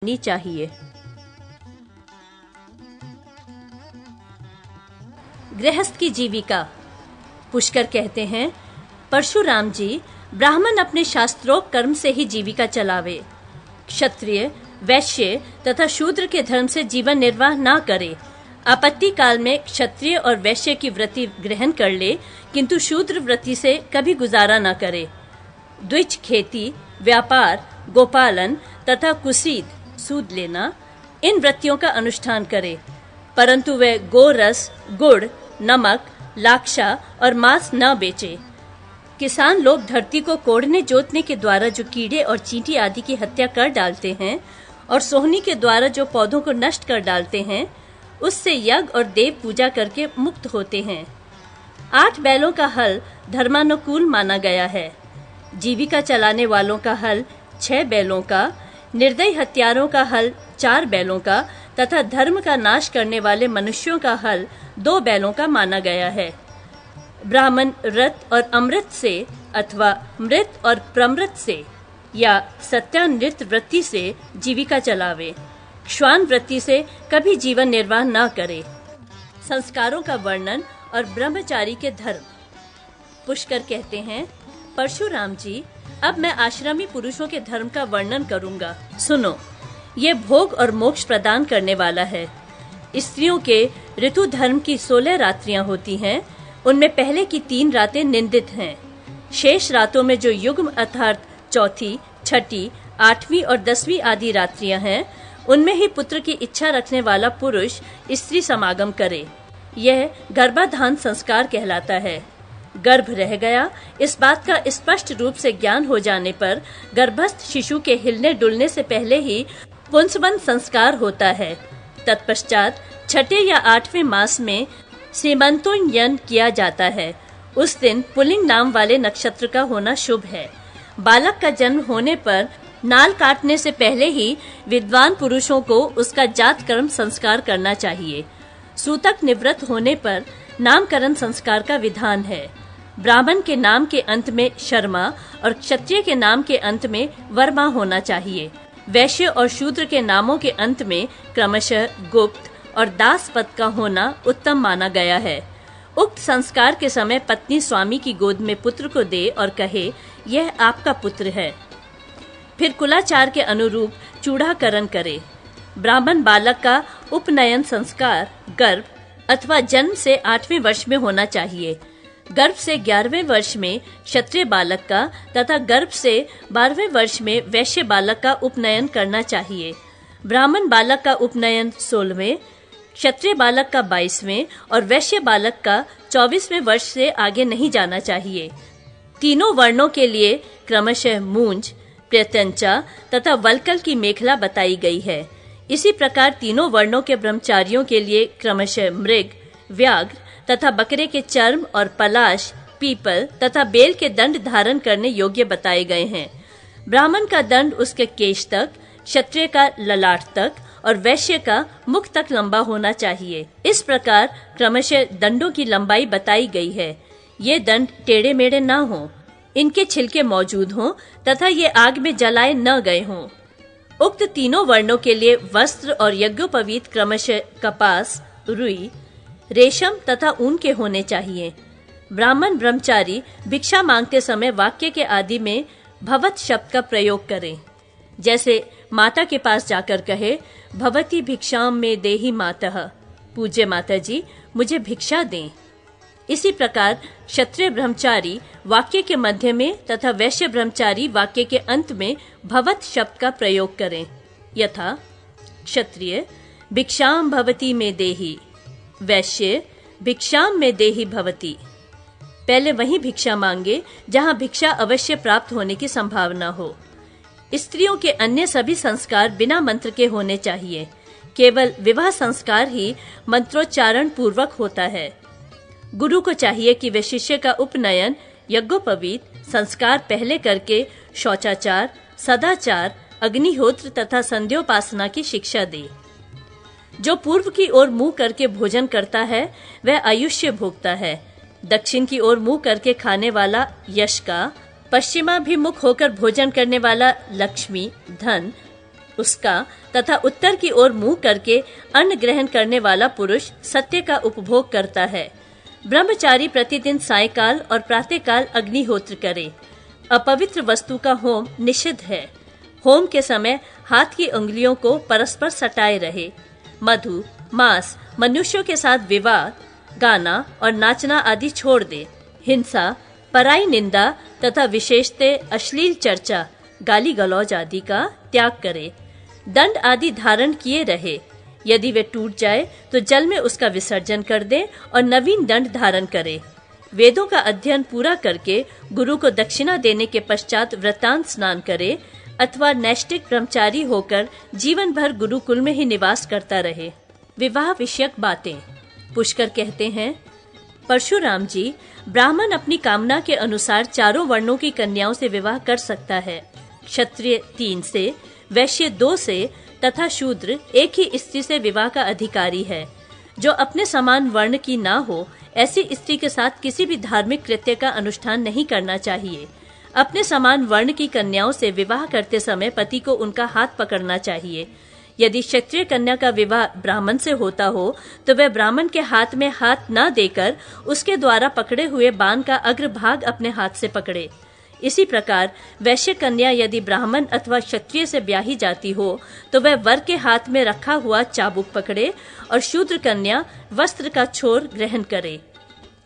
नी चाहिए। गृहस्थ की जीविका। पुष्कर कहते हैं, परशुराम जी, ब्राह्मण अपने शास्त्रोक्त कर्म से ही जीविका चलावे। क्षत्रिय, वैश्य तथा शूद्र के धर्म से जीवन निर्वाह ना करे। आपत्ति काल में क्षत्रिय और वैश्य की व्रति ग्रहण कर ले, किंतु शूद्र व्रति से कभी गुजारा न करे। द्विज खेती, व्यापार, गोपालन तथा कुसीद सूद लेना, इन व्रतियों का अनुष्ठान करे, परंतु वे गोरस, गुड़, नमक, लाक्षा और मांस न बेचे। किसान लोग धरती को कोड़ने जोतने के द्वारा जो कीड़े और चींटी आदि की हत्या कर डालते हैं और सोहनी के द्वारा जो पौधों को नष्ट कर डालते हैं, उससे यज्ञ और देव पूजा करके मुक्त होते हैं। 8 बैलों का हल धर्मानुकूल माना गया है। जीविका चलाने वालों का हल 6 बैलों का, निर्दयी हत्यारों का हल 4 बैलों का तथा धर्म का नाश करने वाले मनुष्यों का हल 2 बैलों का माना गया है। ब्राह्मण रत और अमृत से अथवा मृत और प्रमृत से या सत्यानृत वृत्ति से जीविका चलावे। श्वान वृत्ति से कभी जीवन निर्वाह न करे। संस्कारों का वर्णन और ब्रह्मचारी के धर्म। पुष्कर कहते हैं, परशुराम जी, अब मैं आश्रमी पुरुषों के धर्म का वर्णन करूंगा। सुनो, ये भोग और मोक्ष प्रदान करने वाला है। स्त्रियों के ऋतु धर्म की 16 रात्रियां होती हैं, उनमें पहले की 3 रातें निंदित हैं। शेष रातों में जो युग्म अर्थात चौथी, छठी, 8वीं और 10वीं आदि रात्रियां हैं, उनमें ही पुत्र की इच्छा रखने वाला पुरुष स्त्री समागम करे। यह गर्भाधान संस्कार कहलाता है। गर्भ रह गया, इस बात का स्पष्ट रूप से ज्ञान हो जाने पर गर्भस्थ शिशु के हिलने डुलने से पहले ही पुंसवन संस्कार होता है। तत्पश्चात 6ठे या 8वें मास में सीमंतोन्नयन किया जाता है। उस दिन पुल्लिंग नाम वाले नक्षत्र का होना शुभ है। बालक का जन्म होने पर नाल काटने से पहले ही विद्वान पुरुषों को उसका जात कर्म संस्कार करना चाहिए। सूतक निवृत्त होने पर नामकरण संस्कार का विधान है। ब्राह्मण के नाम के अंत में शर्मा और क्षत्रिय के नाम के अंत में वर्मा होना चाहिए। वैश्य और शूद्र के नामों के अंत में क्रमशः गुप्त और दास पद का होना उत्तम माना गया है। उक्त संस्कार के समय पत्नी स्वामी की गोद में पुत्र को दे और कहे, यह आपका पुत्र है। फिर कुलाचार के अनुरूप चूड़ाकरण करे। ब्राह्मण बालक का उपनयन संस्कार गर्भ अथवा जन्म से 8वें वर्ष में होना चाहिए। गर्भ से 11वें वर्ष में क्षत्रिय बालक का तथा गर्भ से 12वें वर्ष में वैश्य बालक का उपनयन करना चाहिए। ब्राह्मण बालक का उपनयन 16वें, क्षत्रिय बालक का 22वें और वैश्य बालक का 24वें वर्ष से आगे नहीं जाना चाहिए। तीनों वर्णों के लिए क्रमशः मूंज, प्रत्यंचा तथा वल्कल की मेखला बताई गई है। इसी प्रकार तीनों वर्णों के ब्रह्मचारियों के लिए क्रमशः मृग, व्याघ्र तथा बकरे के चर्म और पलाश, पीपल तथा बेल के दंड धारण करने योग्य बताए गए हैं। ब्राह्मण का दंड उसके केश तक, क्षत्रिय का ललाट तक और वैश्य का मुख तक लंबा होना चाहिए। इस प्रकार क्रमशः दंडों की लंबाई बताई गई है। ये दंड टेढ़े मेढ़े न हों, इनके छिलके मौजूद हों तथा ये आग में जलाए न गए हों। उक्त तीनों वर्णों के लिए वस्त्र और यज्ञोपवीत क्रमशः कपास, रुई, रेशम तथा ऊन के होने चाहिए। ब्राह्मण ब्रह्मचारी भिक्षा मांगते समय वाक्य के आदि में भवत शब्द का प्रयोग करें। जैसे माता के पास जाकर कहे, भवती भिक्षाम में देहि मातः, पूज्य माता जी मुझे भिक्षा दें। इसी प्रकार क्षत्रिय ब्रह्मचारी वाक्य के मध्य में तथा वैश्य ब्रह्मचारी वाक्य के अंत में भवत शब्द का प्रयोग करें। यथा क्षत्रिय भिक्षाम भवती में देहि, वैश्य भिक्षाम में देहि भवती। पहले वही भिक्षा मांगे जहां भिक्षा अवश्य प्राप्त होने की संभावना हो। स्त्रियों के अन्य सभी संस्कार बिना मंत्र के होने चाहिए। केवल विवाह संस्कार ही मंत्रोच्चारण पूर्वक होता है। गुरु को चाहिए कि वे शिष्य का उपनयन यज्ञोपवीत संस्कार पहले करके शौचाचार, सदाचार, अग्निहोत्र तथा संध्योपासना की शिक्षा दे। जो पूर्व की ओर मुंह करके भोजन करता है वह आयुष्य भोगता है। दक्षिण की ओर मुंह करके खाने वाला यश का, पश्चिमाभिमुख होकर भोजन करने वाला लक्ष्मी, धन, उसका तथा उत्तर की ओर मुंह करके अन्न ग्रहण करने वाला पुरुष सत्य का उपभोग करता है। ब्रह्मचारी प्रतिदिन सायकाल और प्रातःकाल अग्निहोत्र करे। अपवित्र वस्तु का होम निषिद्ध है। होम के समय हाथ की उंगलियों को परस्पर सटाए रहे। मधु, मांस, मनुष्यों के साथ विवाद, गाना और नाचना आदि छोड़ दे। हिंसा, पराई निंदा तथा विशेषतः अश्लील चर्चा, गाली गलौज आदि का त्याग करे। दंड आदि धारण किए रहे। यदि वे टूट जाए तो जल में उसका विसर्जन कर दे और नवीन दंड धारण करे। वेदों का अध्ययन पूरा करके गुरु को दक्षिणा देने के पश्चात व्रतांत स्नान करे अथवा नैष्ठिक ब्रह्मचारी होकर जीवन भर गुरुकुल में ही निवास करता रहे। विवाह विषयक बातें। पुष्कर कहते हैं, परशुराम जी, ब्राह्मण अपनी कामना के अनुसार चारों वर्णों की कन्याओं से विवाह कर सकता है। क्षत्रिय 3 से, वैश्य 2 से तथा शूद्र एक ही स्त्री से विवाह का अधिकारी है। जो अपने समान वर्ण की ना हो, ऐसी स्त्री के साथ किसी भी धार्मिक कृत्य का अनुष्ठान नहीं करना चाहिए। अपने समान वर्ण की कन्याओं से विवाह करते समय पति को उनका हाथ पकड़ना चाहिए। यदि क्षत्रिय कन्या का विवाह ब्राह्मण से होता हो तो वह ब्राह्मण के हाथ में हाथ न देकर उसके द्वारा पकड़े हुए बाण का अग्रभाग अपने हाथ से पकड़े। इसी प्रकार वैश्य कन्या यदि ब्राह्मण अथवा क्षत्रिय से ब्याही जाती हो तो वह वर के हाथ में रखा हुआ चाबुक पकड़े और शूद्र कन्या वस्त्र का छोर ग्रहण करे।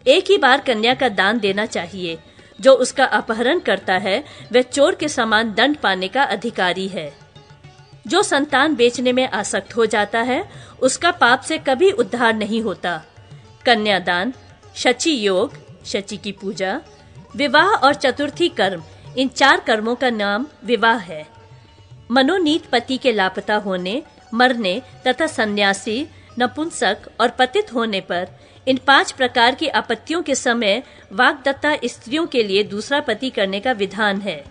एक ही बार कन्या का दान देना चाहिए। जो उसका अपहरण करता है वह चोर के समान दंड पाने का अधिकारी है। जो संतान बेचने में आसक्त हो जाता है उसका पाप से कभी उद्धार नहीं होता। कन्यादान, शची योग, शची की पूजा, विवाह और चतुर्थी कर्म, इन 4 कर्मों का नाम विवाह है। मनोनीत पति के लापता होने, मरने तथा सन्यासी, नपुंसक और पतित होने पर इन 5 प्रकार की आपत्तियों के समय वाग्दत्ता स्त्रियों के लिए दूसरा पति करने का विधान है।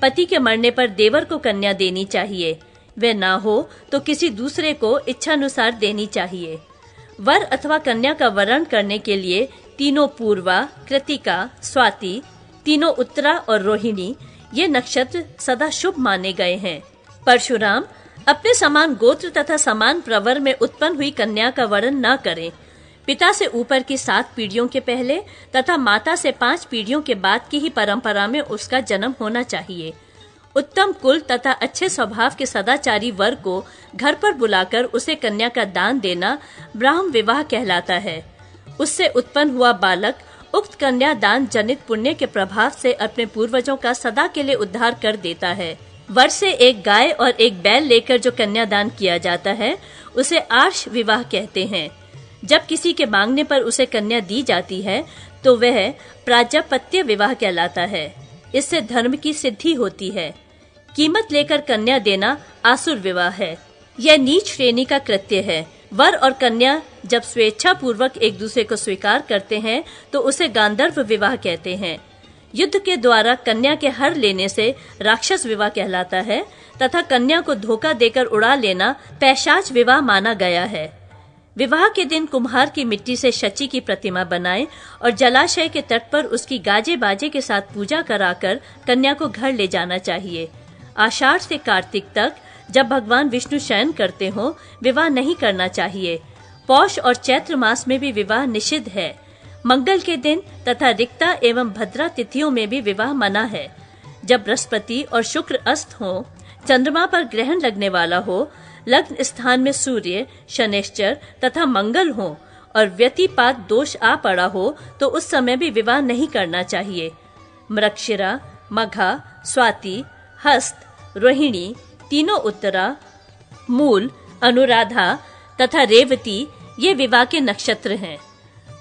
पति के मरने पर देवर को कन्या देनी चाहिए। वह ना हो तो किसी दूसरे को इच्छानुसार देनी चाहिए। वर अथवा कन्या का वरण करने के लिए तीनों पूर्वा, कृतिका, स्वाति, तीनों उत्तरा और रोहिणी ये नक्षत्र सदा शुभ माने गए हैं। परशुराम अपने समान गोत्र तथा समान प्रवर में उत्पन्न हुई कन्या का वरण न करें। पिता से ऊपर की 7 पीढ़ियों के पहले तथा माता से 5 पीढ़ियों के बाद की ही परंपरा में उसका जन्म होना चाहिए। उत्तम कुल तथा अच्छे स्वभाव के सदाचारी वर को घर पर बुलाकर उसे कन्या का दान देना ब्राह्म विवाह कहलाता है। उससे उत्पन्न हुआ बालक उक्त कन्या दान जनित पुण्य के प्रभाव से अपने पूर्वजों का सदा के लिए उद्धार कर देता है। वर से एक गाय और एक बैल लेकर जो कन्यादान किया जाता है उसे आर्ष विवाह कहते हैं। जब किसी के मांगने पर उसे कन्या दी जाती है तो वह प्राजापत्य विवाह कहलाता है। इससे धर्म की सिद्धि होती है। कीमत लेकर कन्या देना आसुर विवाह है। यह नीच श्रेणी का कृत्य है। वर और कन्या जब स्वेच्छा पूर्वक एक दूसरे को स्वीकार करते हैं तो उसे गांधर्व विवाह कहते हैं। युद्ध के द्वारा कन्या के हर लेने से राक्षस विवाह कहलाता है तथा कन्या को धोखा देकर उड़ा लेना पैशाच विवाह माना गया है। विवाह के दिन कुम्हार की मिट्टी से शची की प्रतिमा बनाएं और जलाशय के तट पर उसकी गाजे बाजे के साथ पूजा कराकर कन्या को घर ले जाना चाहिए। आषाढ़ से कार्तिक तक जब भगवान विष्णु शयन करते हो विवाह नहीं करना चाहिए। पौष और चैत्र मास में भी विवाह निषिद्ध है। मंगल के दिन तथा रिक्ता एवं भद्रा तिथियों में भी विवाह मना है। जब बृहस्पति और शुक्र अस्त हो, चंद्रमा पर ग्रहण लगने वाला हो, लग्न स्थान में सूर्य, शनैश्चर तथा मंगल हो और व्यतिपात दोष आ पड़ा हो तो उस समय भी विवाह नहीं करना चाहिए। मृगशिरा, मघा, स्वाति, हस्त, रोहिणी, तीनों उत्तरा, मूल, अनुराधा तथा रेवती ये विवाह के नक्षत्र हैं।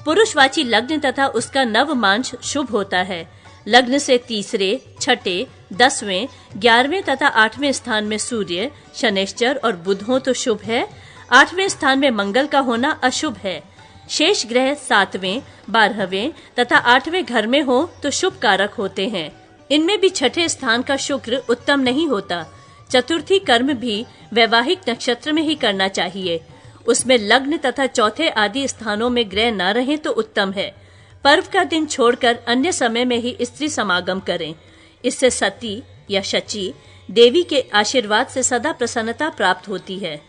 पुरुषवाची लग्न तथा उसका नवमांश शुभ होता है। लग्न से तीसरे, छठे, 10वें, 11वें तथा 8वें स्थान में सूर्य, शनैश्चर और बुध हो तो शुभ है। 8वें स्थान में मंगल का होना अशुभ है। शेष ग्रह 7वें, 12वें तथा 8वें घर में हो तो शुभ कारक होते हैं। इनमें भी छठे स्थान का शुक्र उत्तम नहीं होता। चतुर्थी कर्म भी वैवाहिक नक्षत्र में ही करना चाहिए। उसमें लग्न तथा चौथे आदि स्थानों में ग्रह न रहें तो उत्तम है। पर्व का दिन छोड़कर अन्य समय में ही स्त्री समागम करें। इससे सती या शची देवी के आशीर्वाद से सदा प्रसन्नता प्राप्त होती है।